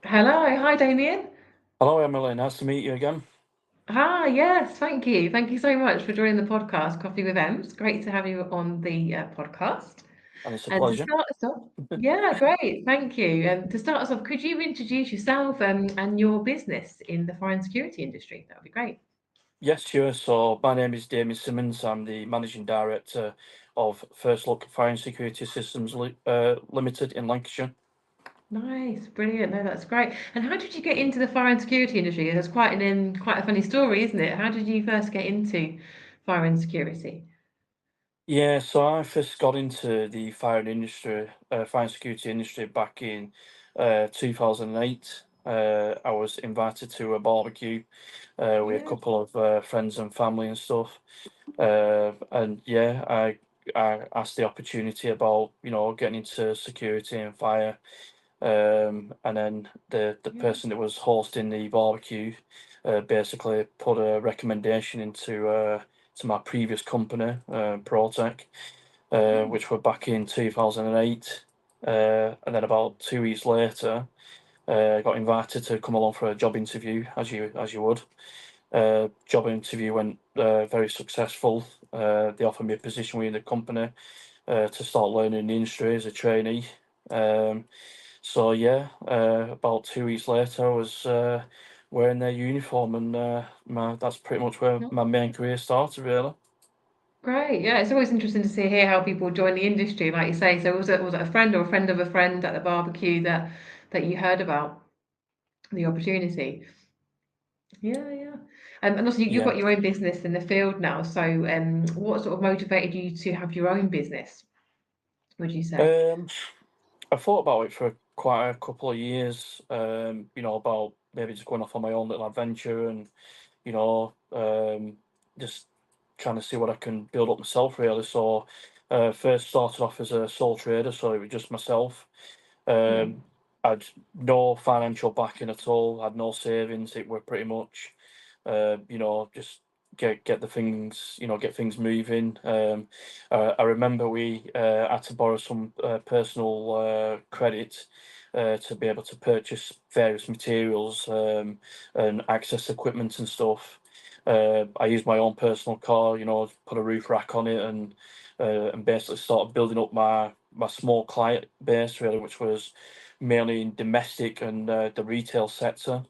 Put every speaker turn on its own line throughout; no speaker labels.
Hello, hi Damian.
Hello, Emily. Nice to meet you again.
Hi, yes, thank you. Thank you so much for joining the podcast, Coffee with Ems. Great to have you on the podcast.
And it's a
And to
pleasure.
start us off, yeah, great, thank you. And to start us off, could you introduce yourself and your business in the fire and security industry? That would be great.
Yes, sure. So, my name is Damian Symonds. I'm the Managing Director of First Look Fire and Security Systems Limited in Lancashire.
Nice, brilliant. No, that's great. And how did you get into the fire and security industry? That's quite a funny story, isn't it? How did you first get into fire and security?
Yeah, so I first got into the fire and security industry back in 2008. I was invited to a barbecue with a
Yeah.
couple of friends and family and stuff. And yeah, I asked the opportunity about, getting into security and fire. And then the
Yeah.
person that was hosting the barbecue basically put a recommendation into to my previous company, Protec,
Oh,
which were back in 2008. And then about 2 weeks later, I got invited to come along for a job interview, as you would. Job interview went very successful. They offered me a position within the company to start learning the industry as a trainee. Um, so yeah, about 2 weeks later, I was wearing their uniform, and that's pretty much where
no.
my main career started, really.
Great. Yeah, it's always interesting to see hear how people join the industry, like you say. So was it a friend or a friend of a friend at the barbecue that you heard about the opportunity? Yeah, yeah. And also you've
Yeah.
got your own business in the field now. So what sort of motivated you to have your own business, would you say?
Um, I thought about it for quite a couple of years. About maybe just going off on my own little adventure and just trying to see what I can build up myself, really. So, first started off as a sole trader, so it was just myself.
Yeah.
Um, I'd no financial backing at all. Had no savings. It were pretty much, just get the things, get things moving. I remember we had to borrow some personal credit to be able to purchase various materials and access equipment and stuff. I used my own personal car, put a roof rack on it and basically started building up my small client base, really, which was mainly in domestic and the retail sector.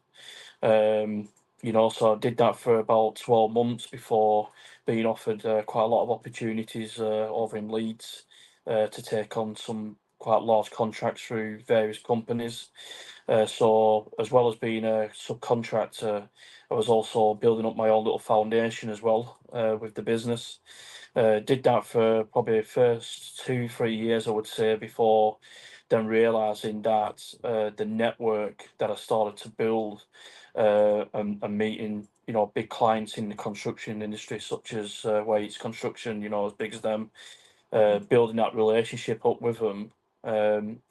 Um, so I did that for about 12 months before being offered quite a lot of opportunities over in Leeds to take on some quite large contracts through various companies. So, as well as being a subcontractor, I was also building up my own little foundation as well with the business. Did that for probably the first 2, 3 years, I would say, before then realizing that the network that I started to build and meeting, big clients in the construction industry, such as Waits Construction, as big as them, building that relationship up with them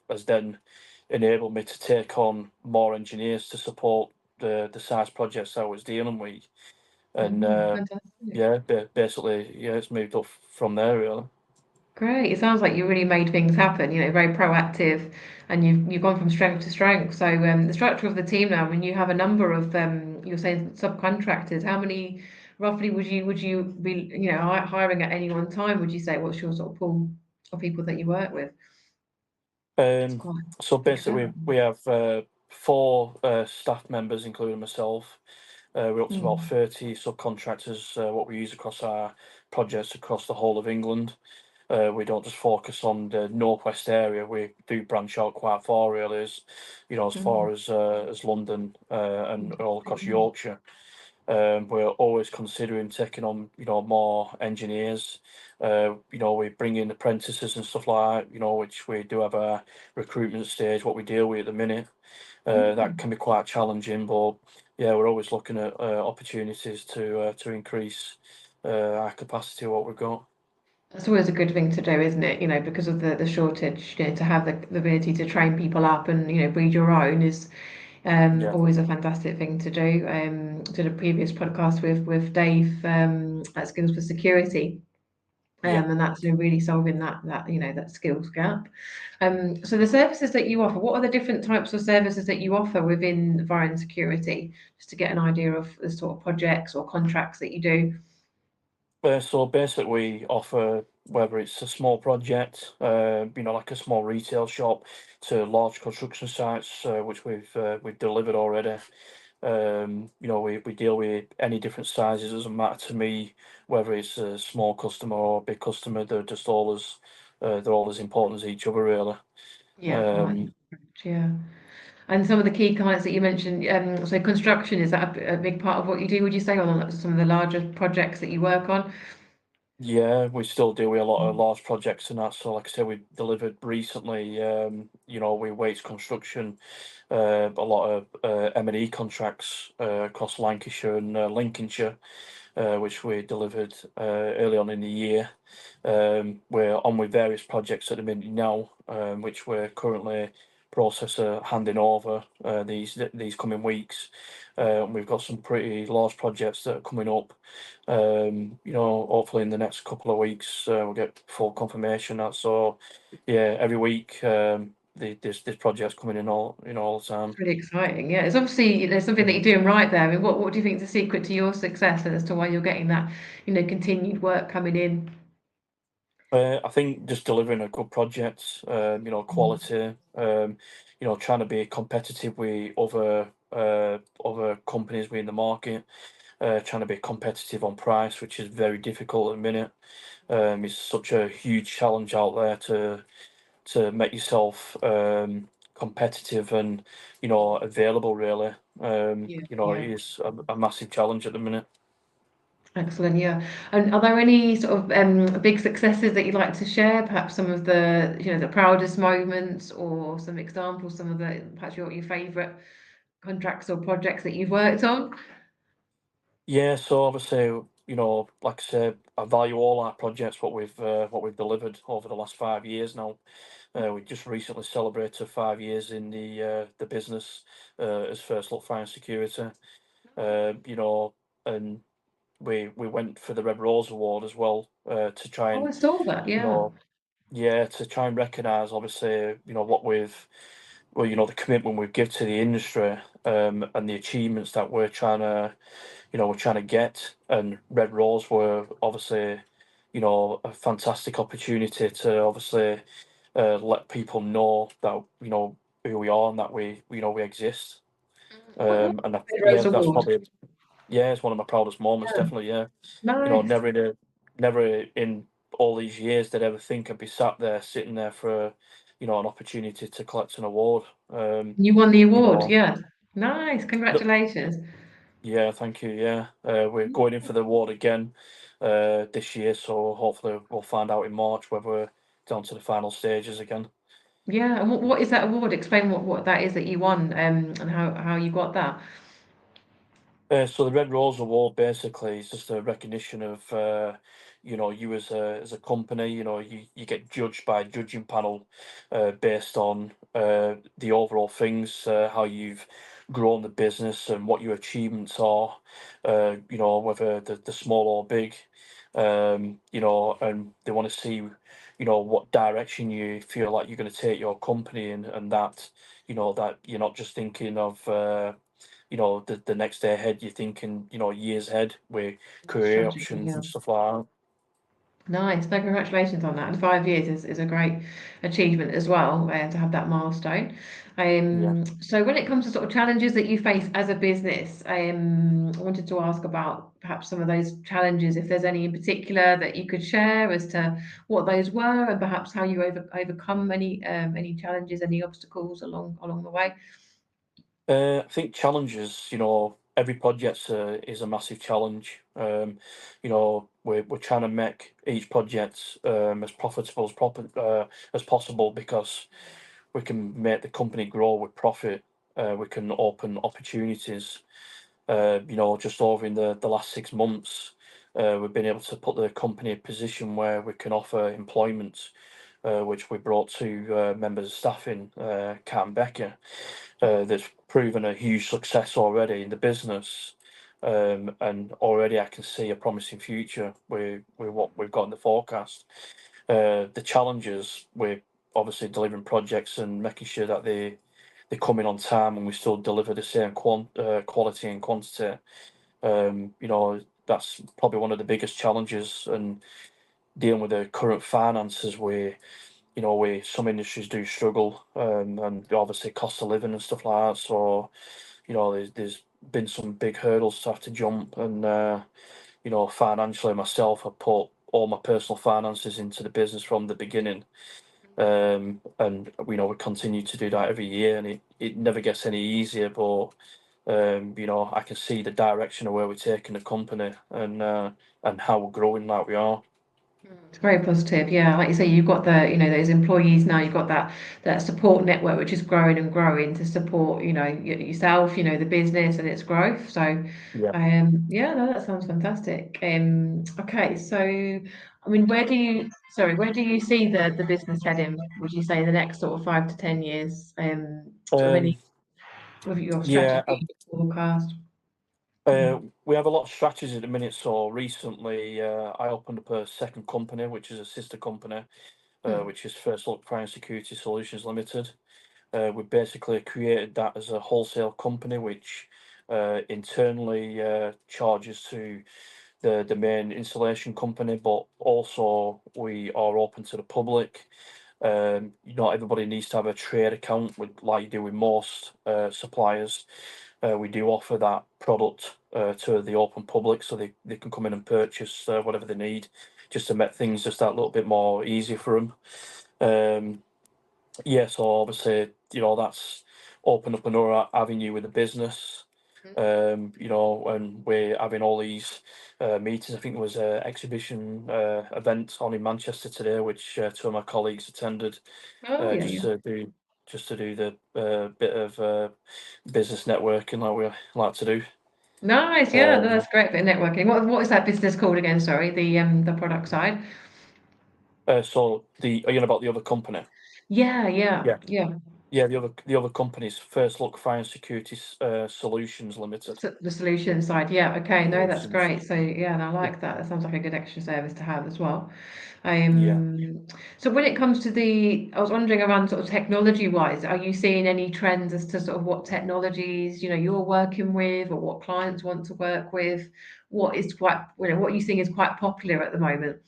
has then enabled me to take on more engineers to support the size projects I was dealing with. And
Fantastic.
yeah, basically, yeah, it's moved up from there, really.
Great. It sounds like you really made things happen, very proactive, and you've gone from strength to strength. So the structure of the team now, when you have a number of you're saying subcontractors, how many roughly would you be, hiring at any one time, would you say? What's your sort of pool of people that you work with? It's
Um,
quite a
so
big
basically,
setup.
we have four staff members, including myself. We're up to about
Mm.
30 subcontractors, what we use across our projects across the whole of England. We don't just focus on the northwest area. We do branch out quite far, really, as
Mm.
far as London and all across
Mm.
Yorkshire. We're always considering taking on, more engineers. We bring in apprentices and stuff like that, which we do have a recruitment stage, what we deal with at the minute. That
Mm.
can be quite challenging, but yeah, we're always looking at opportunities to increase our capacity, what we've got.
That's always a good thing to do, isn't it? Because of the shortage, to have the ability to train people up and, breed your own is
Yeah,
always a fantastic thing to do. Did a previous podcast with Dave at Skills for Security,
Yeah.
And that's really solving that skills gap. So the services that you offer, what are the different types of services that you offer within fire and security, just to get an idea of the sort of projects or contracts that you do?
So basically, we offer whether it's a small project, like a small retail shop, to large construction sites, which we've delivered already. We deal with any different sizes. It doesn't matter to me whether it's a small customer or a big customer. They're all as important as each other, really.
Yeah, I like
Um,
that approach, yeah. And some of the key clients that you mentioned, so construction, is that a big part of what you do, would you say, on some of the larger projects that you work on?
Yeah, we still do with a lot of
Mm.
large projects and that. So, like I said, we delivered recently. We Waits Construction, a lot of M&E contracts across Lancashire and Lincolnshire, which we delivered early on in the year. We're on with various projects at the minute now, which we're currently handing over these coming weeks. We've got some pretty large projects that are coming up. Hopefully in the next couple of weeks we'll get full confirmation. That so, yeah, every week this project's coming in all the time.
It's really exciting. Yeah, it's obviously there's something that
Mhm.
you're doing right there. I mean, what do you think is the secret to your success and as to why you're getting that, continued work coming in?
I think just delivering a good project,
Mm.
quality, trying to be competitive with other companies within the market, trying to be competitive on price, which is very difficult at the minute. It's such a huge challenge out there to make yourself competitive and available. Really,
Yeah,
it
yeah.
is a massive challenge at the minute.
Excellent, yeah. And are there any sort of big successes that you'd like to share? Perhaps some of the proudest moments or some examples, some of the perhaps your favorite contracts or projects that you've worked on?
Yeah, so obviously, like I said, I value all our projects, what we've delivered over the last 5 years now. We just recently celebrated 5 years in the business as First Look Fire and Security. Uh, you know, and we went for the Red Rose Award as well, to try
Oh, I
and
saw that,
you
yeah.
know yeah, to try and recognise, obviously, what the commitment we've give to the industry, and the achievements that we're trying to get. And Red Rose were obviously, a fantastic opportunity to obviously let people know that who we are and that we exist.
What
And that,
Red
yeah,
Rose
that's
Award?
probably, yeah, it's one of my proudest moments,
Yeah,
definitely. Yeah,
nice.
never in all these years did I ever think I'd be sat there sitting there for an opportunity to collect an award.
You won the
You
award,
know,
yeah. Nice,
no-
congratulations.
yeah, thank you. Yeah, we're going in for the award again this year, so hopefully we'll find out in March whether we're down to the final stages again.
Yeah, and what is that award? Explain what that is that you won, and how you got that.
So the Red Rose Award basically is just a recognition of you as a company. You get judged by a judging panel based on the overall things, how you've grown the business and what your achievements are. Whether the small or big. And they want to see what direction you feel like you're going to take your company in, and that you're not just thinking of. The next day ahead, you're thinking, years ahead with career
Strategy,
options
yeah.
and stuff like that.
Nice. No, congratulations on that. And 5 years is a great achievement as well, to have that milestone.
Yeah.
So when it comes to sort of challenges that you face as a business, I wanted to ask about perhaps some of those challenges, if there's any in particular that you could share as to what those were and perhaps how you overcome any challenges, any obstacles along the way.
I think challenges, every project is a massive challenge. We're trying to make each project as profitable as possible, because we can make the company grow with profit. We can open opportunities. Just over in the last 6 months, we've been able to put the company in a position where we can offer employment, which we brought to members of staff in Cat and Becker. That's proven a huge success already in the business. and already I can see a promising future with what we've got in the forecast. The challenges, we're obviously delivering projects and making sure that they come in on time and we still deliver the same quality and quantity. You know, that's probably one of the biggest challenges, and dealing with the current finances where, you know, where some industries do struggle, and obviously cost of living and stuff like that. So, you know, there's been some big hurdles to have to jump, and you know, financially myself, I put all my personal finances into the business from the beginning, and you know, we continue to do that every year, and it never gets any easier, but you know, I can see the direction of where we're taking the company, and how we're growing like we are.
It's very positive. Yeah, like you say, you've got the, you know, those employees now. You've got that support network which is growing and growing to support, you know, yourself, you know, the business and its growth. So,
Yeah.
yeah, no, that sounds fantastic. Okay, so I mean, where do you see the business heading? Would you say in the next sort of 5 to 10 years? Of
Um,
any of your
yeah,
strategy forecast?
we have a lot of strategies at the minute. So recently, I opened up a second company, which is a sister company,
Hmm.
which is First Look Fire and Security Solutions Limited. We basically created that as a wholesale company, which internally charges to the main installation company, but also we are open to the public. Not everybody needs to have a trade account with like you do with most suppliers. We do offer that product to the open public, so they can come in and purchase whatever they need, just to make things just that little bit more easier for them. Yeah, so obviously, you know, that's opened up another avenue with the business. You know, and we're having all these meetings. I think there was an exhibition event on in Manchester today, which two of my colleagues attended,
Oh yeah,
just
yeah.
to do the bit of business networking like we like to do.
Nice. Yeah, no,
Um,
that's great for networking. What is that business called again? Sorry, the product side.
so are you on about the other company?
Yeah, yeah,
Yeah,
yeah.
yeah. The other company's First Look Fire and Security Solutions Limited.
So the solution side. Yeah. Okay. No, that's
Solutions.
great. So yeah, and I like that. That sounds like a good extra service to have as well.
Yeah.
So when it comes to I was wondering around sort of technology wise, are you seeing any trends as to sort of what technologies, you know, you're working with or what clients want to work with? What is quite, you know, what you think is quite popular at the moment?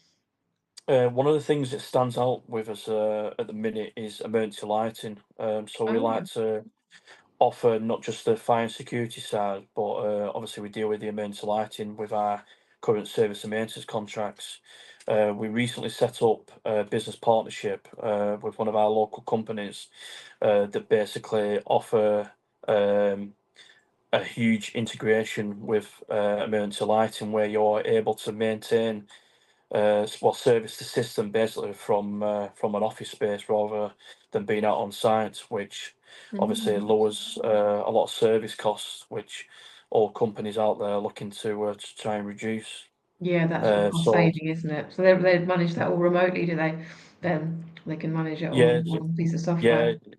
One of the things that stands out with us at the minute is emergency lighting. So we
Oh yeah.
like to offer not just the fire and security side, but obviously we deal with the emergency lighting with our current service and maintenance contracts. We recently set up a business partnership with one of our local companies that basically offer um, a huge integration with emergency lighting, where you're able to maintain service the system basically from an office space rather than being out on site, which obviously
Mhm.
lowers a lot of service costs, which all companies out there are looking to try and reduce.
Yeah, that's sort of cost
So
saving, isn't it? So they manage that all remotely, do they? Then they can manage it all
yeah,
on one piece of software.
yeah,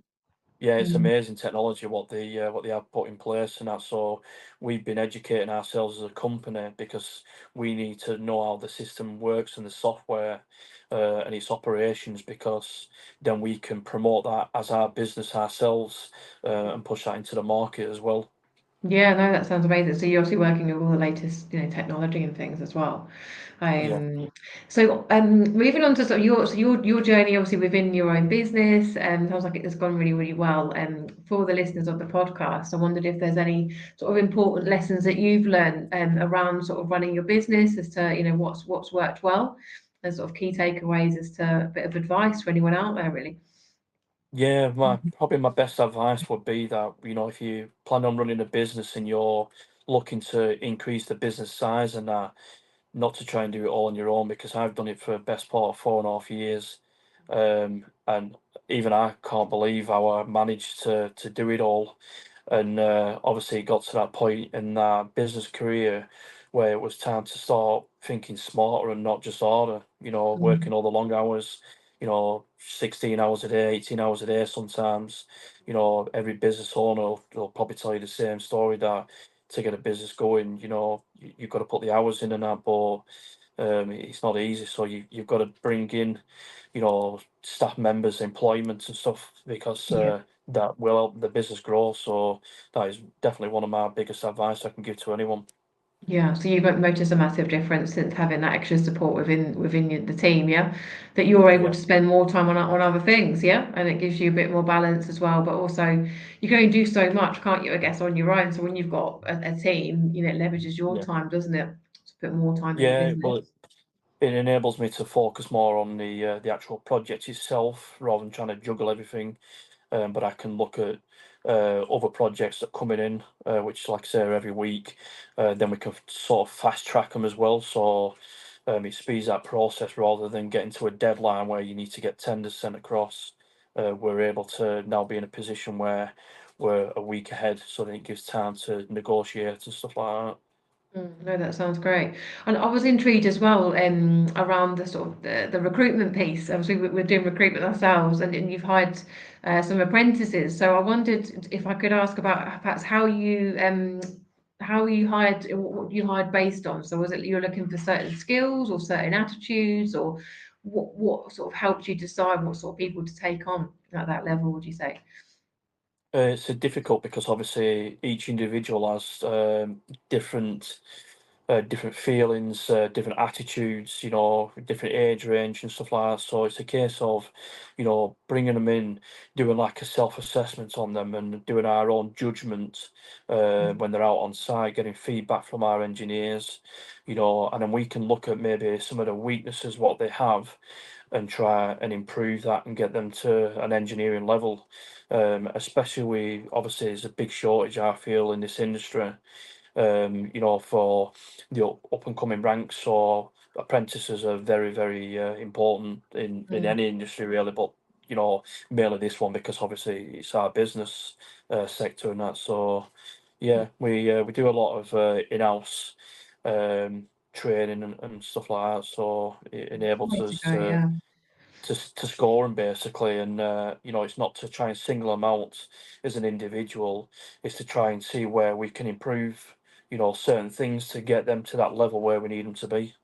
yeah, it's
Mm.
amazing technology what they have put in place and that. So we've been educating ourselves as a company because we need to know how the system works and the software and its operations, because then we can promote that as our business ourselves and push that into the market as well.
Yeah, no, that sounds amazing. So you're obviously working with all the latest, you know, technology and things as well.
Yeah.
Um, Moving on to sort of your journey, obviously within your own business, sounds like it has gone really, really well. For the listeners of the podcast, I wondered if there's any sort of important lessons that you've learned around sort of running your business as to, you know, what's worked well, and sort of key takeaways as to a bit of advice for anyone out there, really.
Yeah, my best advice would be that, you know, if you plan on running a business and you're looking to increase the business size and that, not to try and do it all on your own, because I've done it for the best part of 4.5 years, and even I can't believe how I managed to do it all. And obviously, it got to that point in that business career where it was time to start thinking smarter and not just harder. You know,
Mm.
working all the long hours. You know, 16 hours a day, 18 hours a day sometimes. You know, every business owner will probably tell you the same story, that to get a business going. You know, you've got to put the hours in and that, but it's not easy. So you've got to bring in, you know, staff members, employment and stuff, because
Yeah.
that will help the business grow. So that is definitely one of my biggest advice I can give to anyone.
Yeah, so you've noticed a massive difference since having that extra support within the team, yeah? That you're able
Yeah,
to spend more time on other things, yeah? And it gives you a bit more balance as well. But also, you can only do so much, can't you, I guess, on your own. So when you've got a team, it leverages your
yeah,
time, doesn't it? To put more time in the
yeah.
business.
Well, it enables me to focus more on the actual project itself rather than trying to juggle everything. But I can look at other projects that are coming in, which, like I say, are every week. Then we can sort of fast track them as well. So it speeds that process rather than getting to a deadline where you need to get tenders sent across. We're able to now be in a position where we're a week ahead, so that it gives time to negotiate and stuff like that.
No, that sounds great. And I was intrigued as well around the sort of the recruitment piece. Obviously, we're doing recruitment ourselves, and you've hired some apprentices. So I wondered if I could ask about perhaps how you hired, what you hired based on. So was it you're looking for certain skills or certain attitudes, or what sort of helped you decide what sort of people to take on at that level, would you say?
It's difficult because obviously each individual has different different feelings, different attitudes, you know, different age range and stuff like that. So it's a case of, you know, bringing them in, doing like a self-assessment on them, and doing our own judgment when they're out on site, getting feedback from our engineers, you know, and then we can look at maybe some of the weaknesses what they have, and try and improve that and get them to an engineering level. Especially obviously there's a big shortage I feel in this industry, you know, for the up and coming ranks. So apprentices are very, very important in
Mm,
any industry really, but you know, mainly this one because obviously it's our business sector and that. So
mm.
yeah, we do a lot of in-house training and stuff like that. So it enables
Way to
us
go, yeah.
to score them basically, and you know, it's not to try and single them out as an individual. It's to try and see where we can improve, you know, certain things to get them to that level where we need them to be.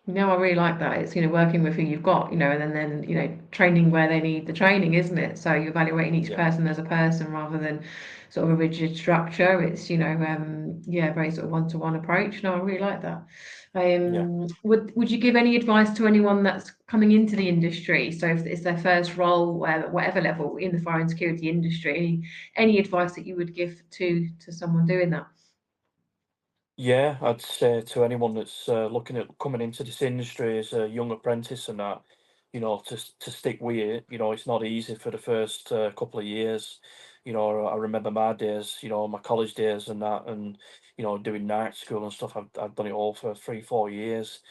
No, I really like that. It's, working with who you've got, and then, training where they need the training, isn't it? So you're evaluating each
Yeah,
person as a person rather than sort of a rigid structure. It's, yeah, very sort of one-to-one approach. No, I really like that.
yeah.
Would you give any advice to anyone that's coming into the industry? So if it's their first role, whatever level in the fire and security industry, any advice that you would give to someone doing that?
Yeah, I'd say to anyone that's looking at coming into this industry as a young apprentice and that, you know, to stick with it. You know, it's not easy for the first couple of years. You know, I remember my days, you know, my college days and that, and you know, doing night school and stuff. I've done it all for 3, 4 years.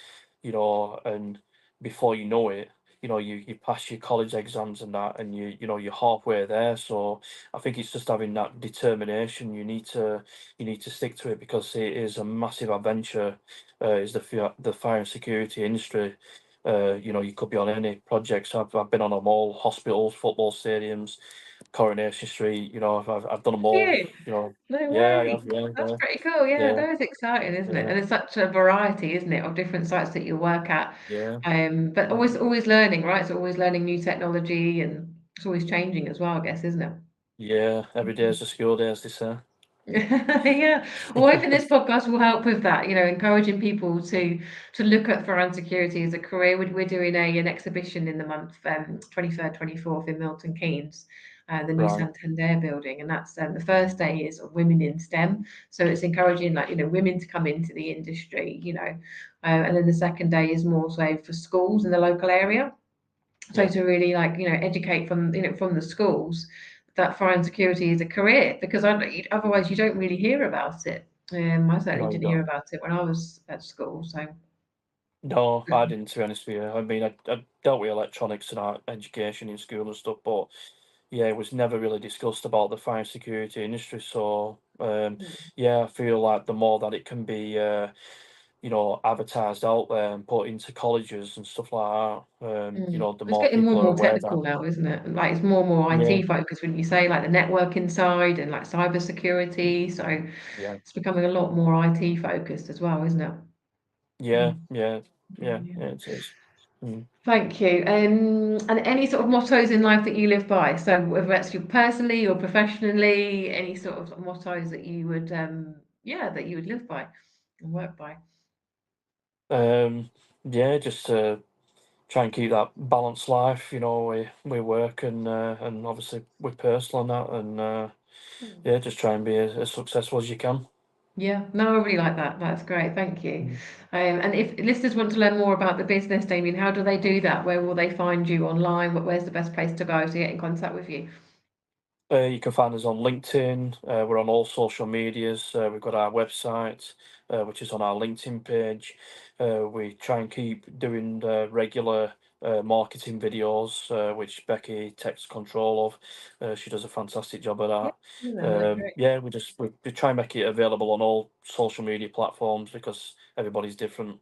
You know, and before you know it, you know, you pass your college exams and that, and you know, you're halfway there. So I think it's just having that determination. You need to stick to it because it is a massive adventure. Is the fire and security industry. You know, you could be on any projects. I've been on them all: hospitals, football stadiums, Coronation Street. You know, I've done them all.
You?
You know,
No
yeah, I
way.
have. Yeah,
That's pretty cool. Yeah,
yeah,
that is exciting, isn't it?
yeah,
And it's such a variety, isn't it, of different sites that you work at.
yeah,
But
yeah,
always learning, right? So always learning new technology and it's always changing as well, I guess, isn't it?
yeah. Every day is a school day, as they say.
Yeah. Well, hoping this podcast will help with that, encouraging people
Yeah,
to look at fire and security as a career. We're doing an exhibition in the month, 23rd, 24th in Milton Keynes, the new
right.
Santander building, and that's the first day is women in STEM. So it's encouraging like, women to come into the industry, and then the second day is more so for schools in the local area. So
Yeah.
to really like, educate from, from the schools that fire and security is a career because otherwise you don't really hear about it. I certainly
No, you
didn't hear
don't.
about it when I was at school. So
No, I didn't, to be honest with you. I mean, I dealt with electronics and art education in school and stuff, but yeah, it was never really discussed about the fire and security industry. So, yeah, I feel like the more that it can be advertised out there and put into colleges and stuff like that. The
It's
more
getting more
people
and
are
more
aware that,
technical now, isn't it? Like it's more and more
yeah,
IT focused, wouldn't you say? Like the networking side and like cyber security. So
yeah,
it's becoming a lot more IT focused as well, isn't it?
yeah,
Mm,
yeah, yeah,
brilliant.
it is. Mm.
Thank you. And any sort of mottos in life that you live by? So whether that's you personally or professionally, any sort of mottos that you would, that you would live by and work by.
Yeah, just try and keep that balanced life, we work and obviously with personal and that, and yeah, just try and be as successful as you can.
Yeah, no, I really like that. That's great. Thank you.
Mm.
And if listeners want to learn more about the business, Damien, how do they do that? Where will they find you online? Where's the best place to go to get in contact with you?
You can find us on LinkedIn. We're on all social medias. We've got our website, which is on our LinkedIn page. We try and keep doing regular marketing videos, which Becky takes control of. She does a fantastic job at
Yeah,
that.
that's great.
Yeah, we try and make it available on all social media platforms because everybody's different.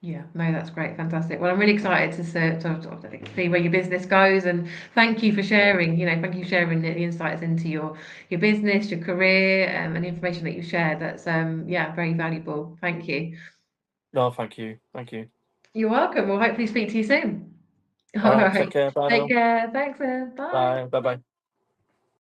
Yeah, no, that's great, fantastic. Well, I'm really excited to see where your business goes, and thank you for
Yeah.
sharing. Thank you for sharing the insights into your business, your career, and the information that you shared. That's very valuable. Thank you.
No, thank you. Thank you.
You're welcome. We'll hopefully speak to you soon.
All
All
right. Take
right.
care. Bye
Take
now.
care. Thanks, bye.
Bye. Bye. Bye.